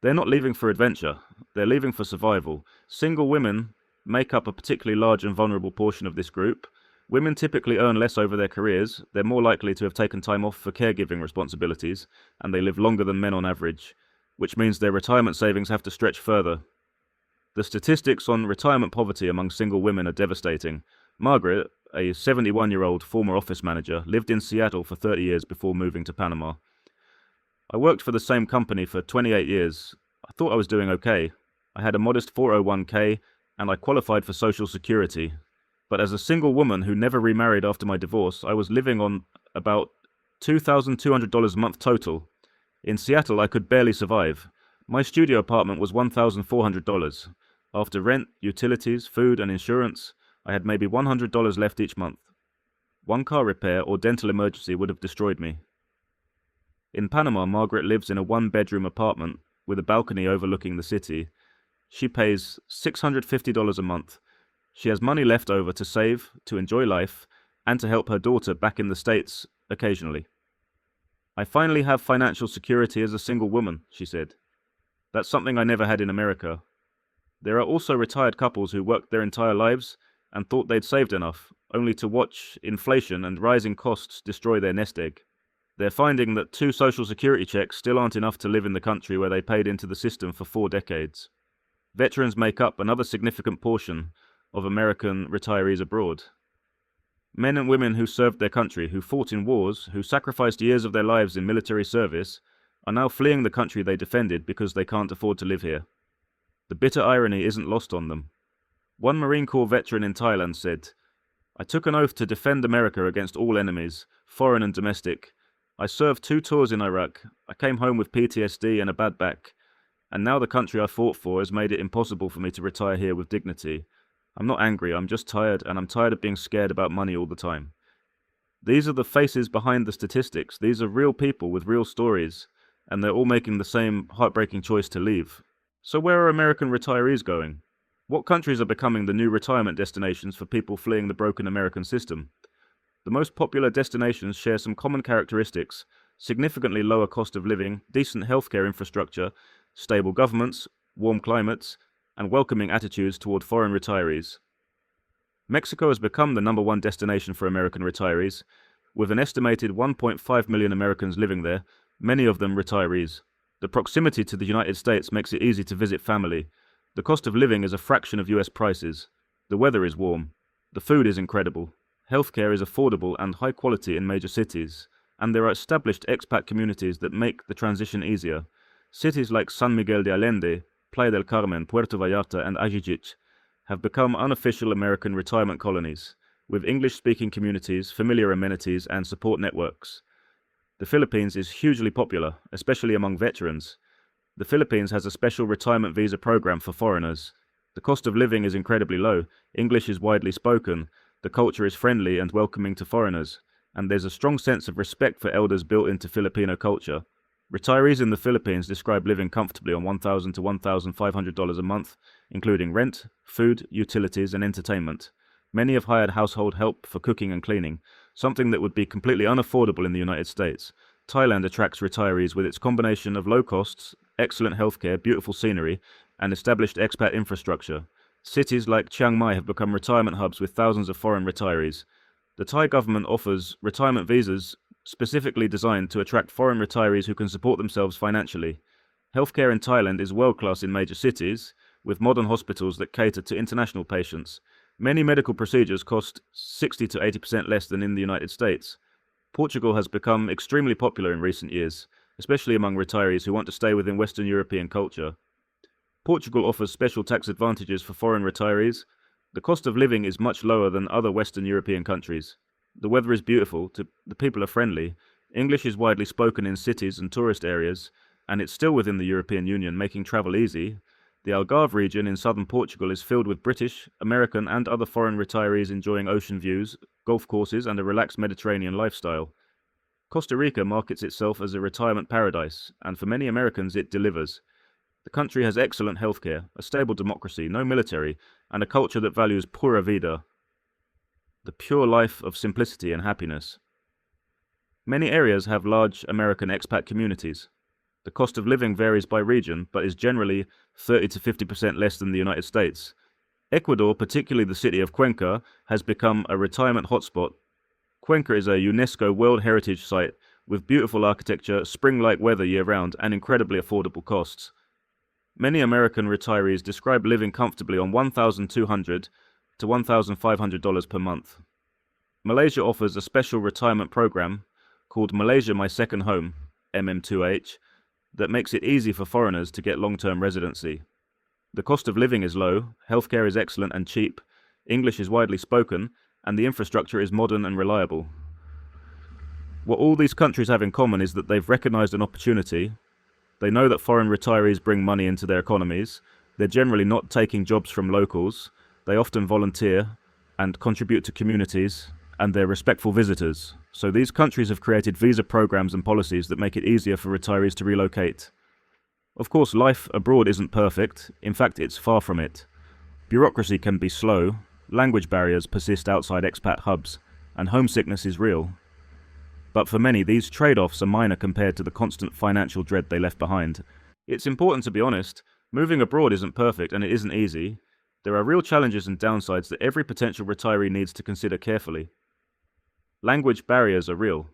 They're not leaving for adventure, they're leaving for survival. Single women make up a particularly large and vulnerable portion of this group. Women typically earn less over their careers, they're more likely to have taken time off for caregiving responsibilities, and they live longer than men on average, which means their retirement savings have to stretch further. The statistics on retirement poverty among single women are devastating. Margaret, a 71-year-old former office manager, lived in Seattle for 30 years before moving to Panama. "I worked for the same company for 28 years. I thought I was doing okay. I had a modest 401k, and I qualified for Social Security. But as a single woman who never remarried after my divorce, I was living on about $2,200 a month total. In Seattle, I could barely survive. My studio apartment was $1,400. After rent, utilities, food, and insurance, I had maybe $100 left each month. One car repair or dental emergency would have destroyed me. In Panama, Margaret lives in a one-bedroom apartment with a balcony overlooking the city. She pays $650 a month. She has money left over to save, to enjoy life, and to help her daughter back in the States occasionally. I finally have financial security as a single woman, she said. That's something I never had in America. There are also retired couples who worked their entire lives and thought they'd saved enough, only to watch inflation and rising costs destroy their nest egg. They're finding that 2 social security checks still aren't enough to live in the country where they paid into the system for 4 decades. Veterans make up another significant portion of American retirees abroad. Men and women who served their country, who fought in wars, who sacrificed years of their lives in military service, are now fleeing the country they defended because they can't afford to live here. The bitter irony isn't lost on them. One Marine Corps veteran in Thailand said, "I took an oath to defend America against all enemies, foreign and domestic. I served 2 tours in Iraq. I came home with PTSD and a bad back. And now the country I fought for has made it impossible for me to retire here with dignity. I'm not angry, I'm just tired, and I'm tired of being scared about money all the time." These are the faces behind the statistics. These are real people with real stories, and they're all making the same heartbreaking choice to leave. So where are American retirees going? What countries are becoming the new retirement destinations for people fleeing the broken American system? The most popular destinations share some common characteristics: significantly lower cost of living, decent healthcare infrastructure, stable governments, warm climates, and welcoming attitudes toward foreign retirees. Mexico has become the number 1 destination for American retirees, with an estimated 1.5 million Americans living there, many of them retirees. The proximity to the United States makes it easy to visit family. The cost of living is a fraction of US prices. The weather is warm. The food is incredible. Healthcare is affordable and high quality in major cities, and there are established expat communities that make the transition easier. Cities like San Miguel de Allende, Playa del Carmen, Puerto Vallarta, and Ajijic have become unofficial American retirement colonies, with English-speaking communities, familiar amenities, and support networks. The Philippines is hugely popular, especially among veterans. The Philippines has a special retirement visa program for foreigners. The cost of living is incredibly low, English is widely spoken, the culture is friendly and welcoming to foreigners, and there's a strong sense of respect for elders built into Filipino culture. Retirees in the Philippines describe living comfortably on $1,000 to $1,500 a month, including rent, food, utilities, and entertainment. Many have hired household help for cooking and cleaning, something that would be completely unaffordable in the United States. Thailand attracts retirees with its combination of low costs, excellent healthcare, beautiful scenery, and established expat infrastructure. Cities like Chiang Mai have become retirement hubs with thousands of foreign retirees. The Thai government offers retirement visas specifically designed to attract foreign retirees who can support themselves financially. Healthcare in Thailand is world-class in major cities, with modern hospitals that cater to international patients. Many medical procedures cost 60 to 80% less than in the United States. Portugal has become extremely popular in recent years, especially among retirees who want to stay within Western European culture. Portugal offers special tax advantages for foreign retirees. The cost of living is much lower than other Western European countries. The weather is beautiful, the people are friendly, English is widely spoken in cities and tourist areas, and it's still within the European Union, making travel easy. The Algarve region in southern Portugal is filled with British, American, and other foreign retirees enjoying ocean views, golf courses, and a relaxed Mediterranean lifestyle. Costa Rica markets itself as a retirement paradise, and for many Americans it delivers. The country has excellent healthcare, a stable democracy, no military, and a culture that values pura vida, the pure life of simplicity and happiness. Many areas have large American expat communities. The cost of living varies by region, but is generally 30 to 50% less than the United States. Ecuador, particularly the city of Cuenca, has become a retirement hotspot. Cuenca is a UNESCO World Heritage Site with beautiful architecture, spring-like weather year-round, and incredibly affordable costs. Many American retirees describe living comfortably on $1,200 to $1,500 per month. Malaysia offers a special retirement program called Malaysia My Second Home, MM2H, that makes it easy for foreigners to get long-term residency. The cost of living is low, healthcare is excellent and cheap, English is widely spoken, and the infrastructure is modern and reliable. What all these countries have in common is that they've recognized an opportunity. They know that foreign retirees bring money into their economies. They're generally not taking jobs from locals. They often volunteer and contribute to communities, and they're respectful visitors. So these countries have created visa programs and policies that make it easier for retirees to relocate. Of course, life abroad isn't perfect. In fact, it's far from it. Bureaucracy can be slow, language barriers persist outside expat hubs, and homesickness is real. But for many, these trade-offs are minor compared to the constant financial dread they left behind. It's important to be honest. Moving abroad isn't perfect and it isn't easy. There are real challenges and downsides that every potential retiree needs to consider carefully. Language barriers are real.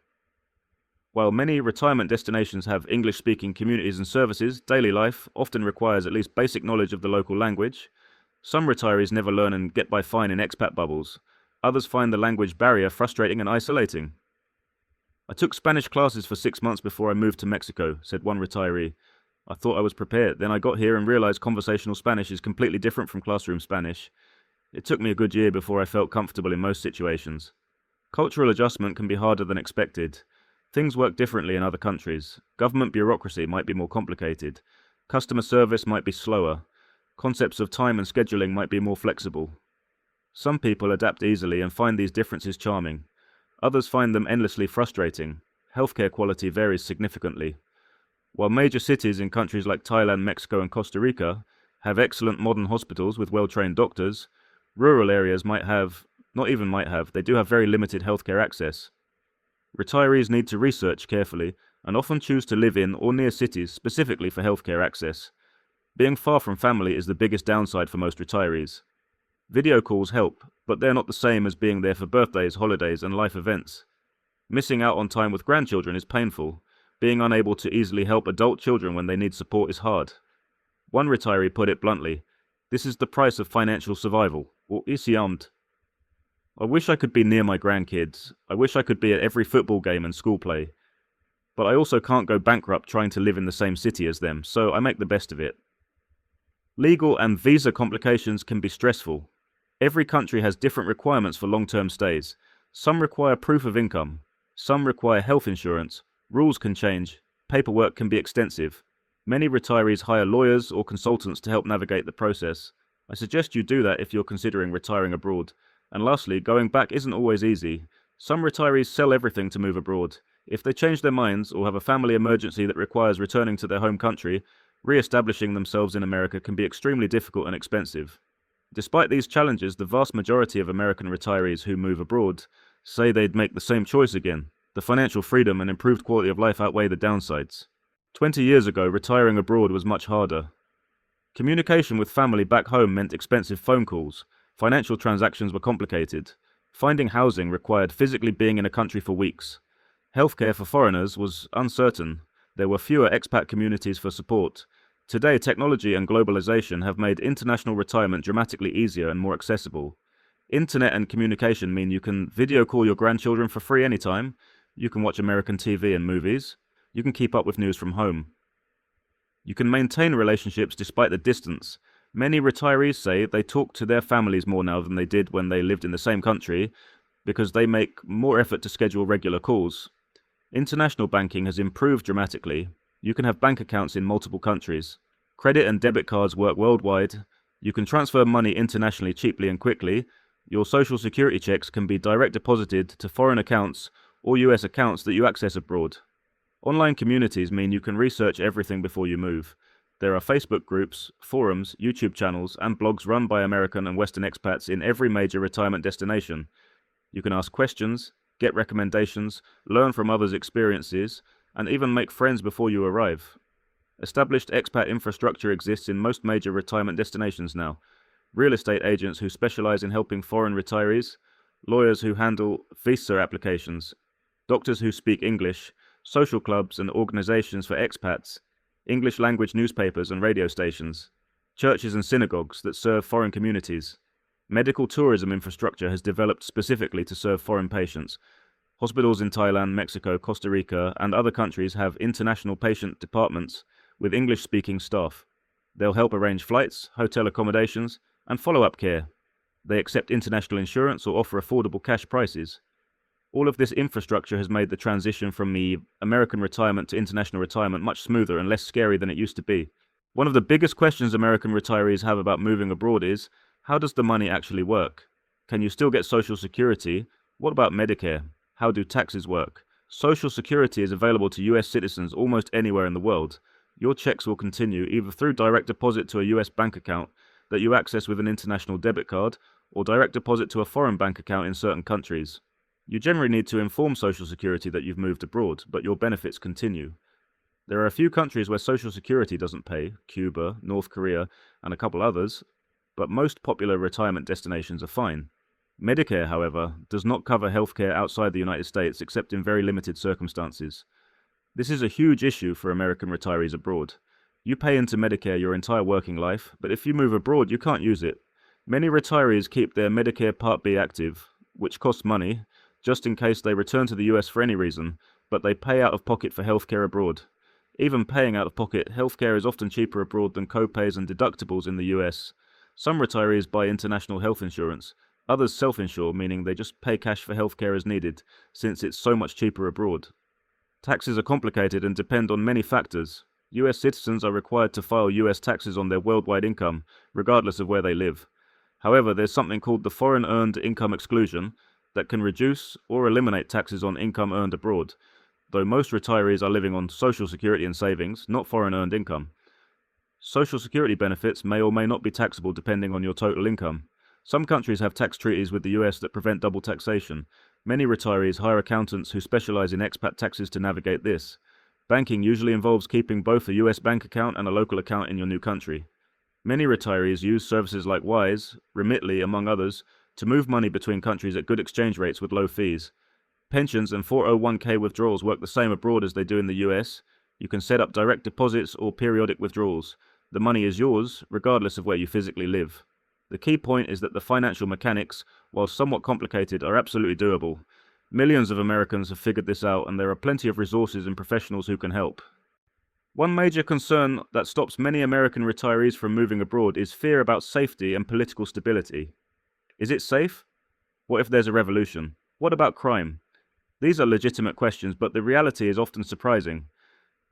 While many retirement destinations have English-speaking communities and services, daily life often requires at least basic knowledge of the local language. Some retirees never learn and get by fine in expat bubbles. Others find the language barrier frustrating and isolating. "I took Spanish classes for 6 months before I moved to Mexico," said one retiree. "I thought I was prepared. Then I got here and realized conversational Spanish is completely different from classroom Spanish. It took me a good year before I felt comfortable in most situations." Cultural adjustment can be harder than expected. Things work differently in other countries. Government bureaucracy might be more complicated. Customer service might be slower. Concepts of time and scheduling might be more flexible. Some people adapt easily and find these differences charming. Others find them endlessly frustrating. Healthcare quality varies significantly. While major cities in countries like Thailand, Mexico, and Costa Rica have excellent modern hospitals with well-trained doctors, rural areas they do have very limited healthcare access. Retirees need to research carefully and often choose to live in or near cities specifically for healthcare access. Being far from family is the biggest downside for most retirees. Video calls help, but they're not the same as being there for birthdays, holidays, and life events. Missing out on time with grandchildren is painful. Being unable to easily help adult children when they need support is hard. One retiree put it bluntly, "This is the price of financial survival," or isiamd. "I wish I could be near my grandkids. I wish I could be at every football game and school play. But I also can't go bankrupt trying to live in the same city as them, so I make the best of it." Legal and visa complications can be stressful. Every country has different requirements for long-term stays. Some require proof of income. Some require health insurance. Rules can change. Paperwork can be extensive. Many retirees hire lawyers or consultants to help navigate the process. I suggest you do that if you're considering retiring abroad. And lastly, going back isn't always easy. Some retirees sell everything to move abroad. If they change their minds or have a family emergency that requires returning to their home country, re-establishing themselves in America can be extremely difficult and expensive. Despite these challenges, the vast majority of American retirees who move abroad say they'd make the same choice again. The financial freedom and improved quality of life outweigh the downsides. 20 years ago, retiring abroad was much harder. Communication with family back home meant expensive phone calls. Financial transactions were complicated. Finding housing required physically being in a country for weeks. Healthcare for foreigners was uncertain. There were fewer expat communities for support. Today, technology and globalization have made international retirement dramatically easier and more accessible. Internet and communication mean you can video call your grandchildren for free anytime. You can watch American TV and movies. You can keep up with news from home. You can maintain relationships despite the distance. Many retirees say they talk to their families more now than they did when they lived in the same country because they make more effort to schedule regular calls. International banking has improved dramatically. You can have bank accounts in multiple countries. Credit and debit cards work worldwide. You can transfer money internationally cheaply and quickly. Your social security checks can be direct deposited to foreign accounts or US accounts that you access abroad. Online communities mean you can research everything before you move. There are Facebook groups, forums, YouTube channels, and blogs run by American and Western expats in every major retirement destination. You can ask questions, get recommendations, learn from others' experiences, and even make friends before you arrive. Established expat infrastructure exists in most major retirement destinations now. Real estate agents who specialize in helping foreign retirees, lawyers who handle visa applications, doctors who speak English, social clubs and organizations for expats, English language newspapers and radio stations, churches and synagogues that serve foreign communities. Medical tourism infrastructure has developed specifically to serve foreign patients. Hospitals in Thailand, Mexico, Costa Rica, and other countries have international patient departments with English-speaking staff. They'll help arrange flights, hotel accommodations, and follow-up care. They accept international insurance or offer affordable cash prices. All of this infrastructure has made the transition from the American retirement to international retirement much smoother and less scary than it used to be. One of the biggest questions American retirees have about moving abroad is, how does the money actually work? Can you still get Social Security? What about Medicare? How do taxes work? Social Security is available to US citizens almost anywhere in the world. Your checks will continue either through direct deposit to a US bank account that you access with an international debit card, or direct deposit to a foreign bank account in certain countries. You generally need to inform Social Security that you've moved abroad, but your benefits continue. There are a few countries where Social Security doesn't pay, Cuba, North Korea, and a couple others, but most popular retirement destinations are fine. Medicare, however, does not cover healthcare outside the United States except in very limited circumstances. This is a huge issue for American retirees abroad. You pay into Medicare your entire working life, but if you move abroad, you can't use it. Many retirees keep their Medicare Part B active, which costs money, just in case they return to the US for any reason, but they pay out of pocket for healthcare abroad. Even paying out of pocket, healthcare is often cheaper abroad than co-pays and deductibles in the US. Some retirees buy international health insurance. Others self-insure, meaning they just pay cash for healthcare as needed, since it's so much cheaper abroad. Taxes are complicated and depend on many factors. US citizens are required to file US taxes on their worldwide income, regardless of where they live. However, there's something called the Foreign Earned Income Exclusion that can reduce or eliminate taxes on income earned abroad, though most retirees are living on Social Security and savings, not foreign earned income. Social Security benefits may or may not be taxable depending on your total income. Some countries have tax treaties with the US that prevent double taxation. Many retirees hire accountants who specialize in expat taxes to navigate this. Banking usually involves keeping both a US bank account and a local account in your new country. Many retirees use services like Wise, Remitly, among others, to move money between countries at good exchange rates with low fees. Pensions and 401k withdrawals work the same abroad as they do in the US. You can set up direct deposits or periodic withdrawals. The money is yours, regardless of where you physically live. The key point is that the financial mechanics, while somewhat complicated, are absolutely doable. Millions of Americans have figured this out, and there are plenty of resources and professionals who can help. One major concern that stops many American retirees from moving abroad is fear about safety and political stability. Is it safe? What if there's a revolution? What about crime? These are legitimate questions, but the reality is often surprising.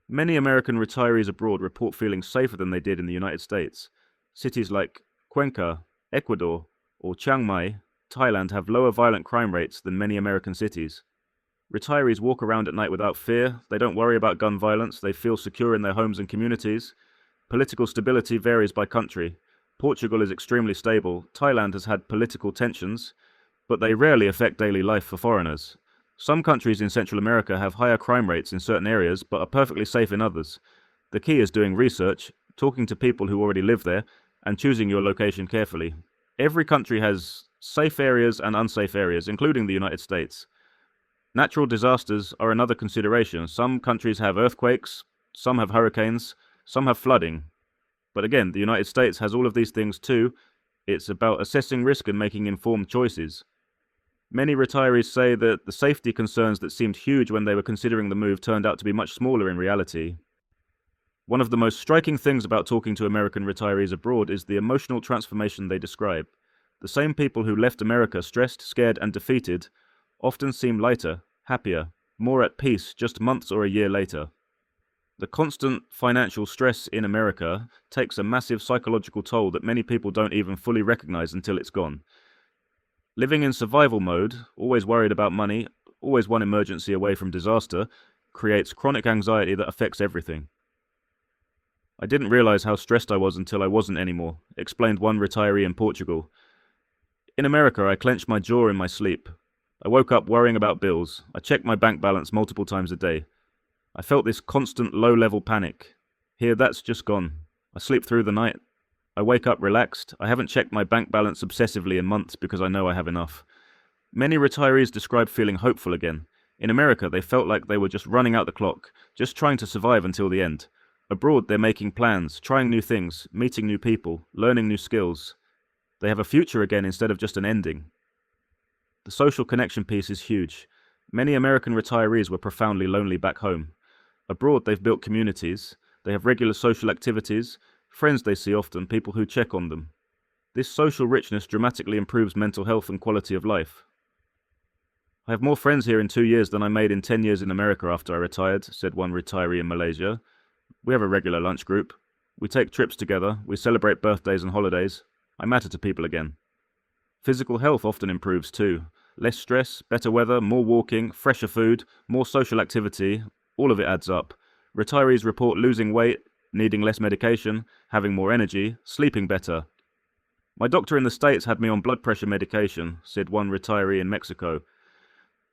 Many American retirees abroad report feeling safer than they did in the United States. Cities like Cuenca, Ecuador, or Chiang Mai, Thailand have lower violent crime rates than many American cities. Retirees walk around at night without fear, they don't worry about gun violence, they feel secure in their homes and communities. Political stability varies by country. Portugal is extremely stable. Thailand has had political tensions, but they rarely affect daily life for foreigners. Some countries in Central America have higher crime rates in certain areas, but are perfectly safe in others. The key is doing research, talking to people who already live there, and choosing your location carefully. Every country has safe areas and unsafe areas, including the United States. Natural disasters are another consideration. Some countries have earthquakes, some have hurricanes, some have flooding. But again, the United States has all of these things too. It's about assessing risk and making informed choices. Many retirees say that the safety concerns that seemed huge when they were considering the move turned out to be much smaller in reality. One of the most striking things about talking to American retirees abroad is the emotional transformation they describe. The same people who left America stressed, scared, and defeated often seem lighter, happier, more at peace just months or a year later. The constant financial stress in America takes a massive psychological toll that many people don't even fully recognize until it's gone. Living in survival mode, always worried about money, always one emergency away from disaster, creates chronic anxiety that affects everything. I didn't realize how stressed I was until I wasn't anymore, explained one retiree in Portugal. In America, I clenched my jaw in my sleep. I woke up worrying about bills. I checked my bank balance multiple times a day. I felt this constant low-level panic. Here, that's just gone. I sleep through the night. I wake up relaxed. I haven't checked my bank balance obsessively in months because I know I have enough. Many retirees describe feeling hopeful again. In America, they felt like they were just running out the clock, just trying to survive until the end. Abroad, they're making plans, trying new things, meeting new people, learning new skills. They have a future again instead of just an ending. The social connection piece is huge. Many American retirees were profoundly lonely back home. Abroad, they've built communities. They have regular social activities, friends they see often, people who check on them. This social richness dramatically improves mental health and quality of life. I have more friends here in 2 years than I made in 10 years in America after I retired, said one retiree in Malaysia. We have a regular lunch group. We take trips together. We celebrate birthdays and holidays. I matter to people again. Physical health often improves too. Less stress, better weather, more walking, fresher food, more social activity, all of it adds up. Retirees report losing weight, needing less medication, having more energy, sleeping better. My doctor in the States had me on blood pressure medication, said one retiree in Mexico.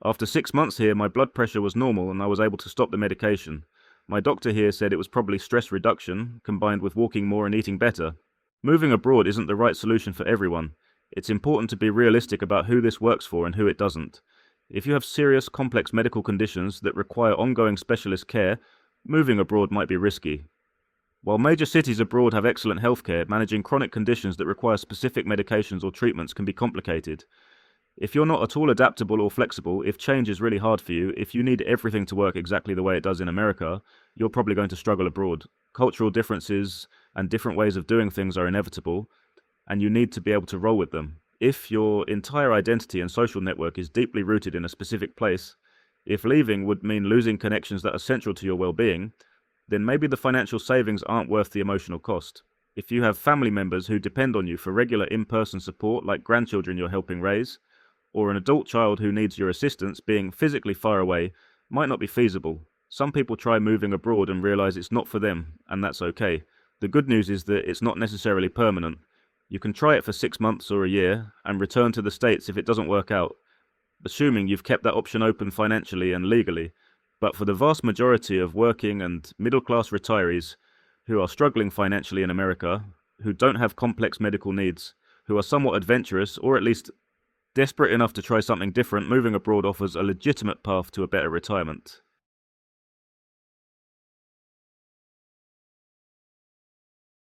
After 6 months here, my blood pressure was normal and I was able to stop the medication. My doctor here said it was probably stress reduction, combined with walking more and eating better. Moving abroad isn't the right solution for everyone. It's important to be realistic about who this works for and who it doesn't. If you have serious, complex medical conditions that require ongoing specialist care, moving abroad might be risky. While major cities abroad have excellent healthcare, managing chronic conditions that require specific medications or treatments can be complicated. If you're not at all adaptable or flexible, if change is really hard for you, if you need everything to work exactly the way it does in America, you're probably going to struggle abroad. Cultural differences and different ways of doing things are inevitable, and you need to be able to roll with them. If your entire identity and social network is deeply rooted in a specific place, if leaving would mean losing connections that are central to your well-being, then maybe the financial savings aren't worth the emotional cost. If you have family members who depend on you for regular in-person support, like grandchildren you're helping raise, or an adult child who needs your assistance, being physically far away might not be feasible. Some people try moving abroad and realize it's not for them, and that's okay. The good news is that it's not necessarily permanent. You can try it for 6 months or a year and return to the States if it doesn't work out, assuming you've kept that option open financially and legally. But for the vast majority of working and middle-class retirees who are struggling financially in America, who don't have complex medical needs, who are somewhat adventurous or at least desperate enough to try something different, moving abroad offers a legitimate path to a better retirement.